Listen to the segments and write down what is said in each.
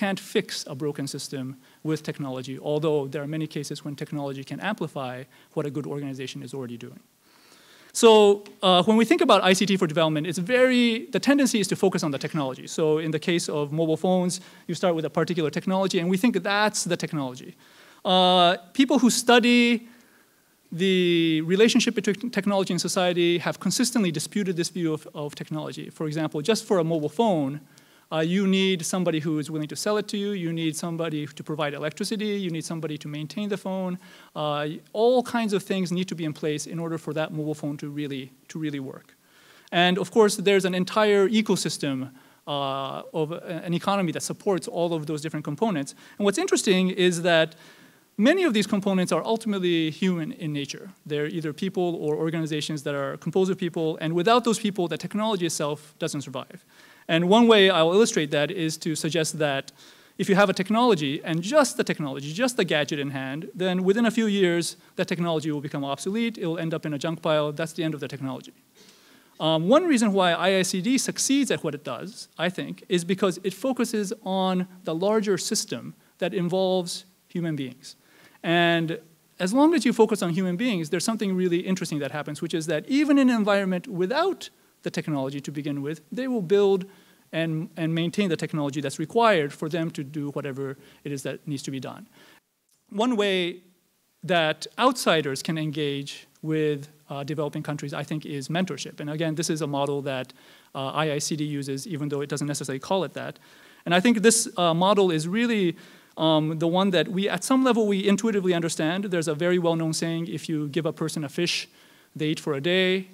can't fix a broken system with technology, although there are many cases when technology can amplify what a good organization is already doing. So when we think about ICT for development, the tendency is to focus on the technology. So in the case of mobile phones, you start with a particular technology, and we think that's the technology. People who study the relationship between technology and society have consistently disputed this view of technology. For example, just for a mobile phone, you need somebody who is willing to sell it to you. You need somebody to provide electricity. You need somebody to maintain the phone. All kinds of things need to be in place in order for that mobile phone to really work. And of course, there's an entire ecosystem of an economy that supports all of those different components. And what's interesting is that many of these components are ultimately human in nature. They're either people or organizations that are composed of people, and without those people, the technology itself doesn't survive. And one way I will illustrate that is to suggest that if you have a technology and just the technology, just the gadget in hand, then within a few years, that technology will become obsolete. It will end up in a junk pile. That's the end of the technology. One reason why IICD succeeds at what it does, I think, is because it focuses on the larger system that involves human beings. And as long as you focus on human beings, there's something really interesting that happens, which is that even in an environment without the technology to begin with, they will build and maintain the technology that's required for them to do whatever it is that needs to be done. One way that outsiders can engage with developing countries, I think, is mentorship. And again, this is a model that IICD uses, even though it doesn't necessarily call it that. And I think this model is really the one that at some level, we intuitively understand. There's a very well-known saying, if you give a person a fish, they eat for a day.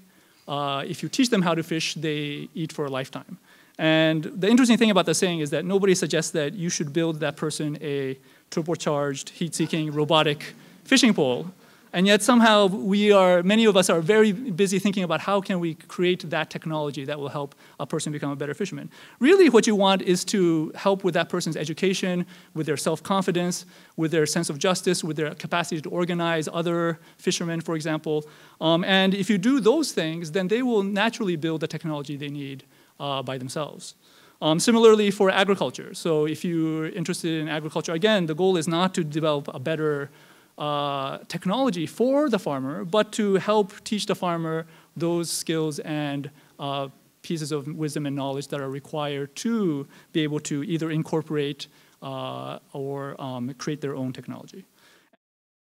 If you teach them how to fish, they eat for a lifetime. And the interesting thing about the saying is that nobody suggests that you should build that person a turbocharged, heat-seeking, robotic fishing pole. And yet somehow many of us are very busy thinking about how can we create that technology that will help a person become a better fisherman. Really what you want is to help with that person's education, with their self-confidence, with their sense of justice, with their capacity to organize other fishermen, for example. And if you do those things, then they will naturally build the technology they need by themselves. Similarly for agriculture. So if you're interested in agriculture, again, the goal is not to develop a better technology for the farmer, but to help teach the farmer those skills and pieces of wisdom and knowledge that are required to be able to either incorporate or create their own technology.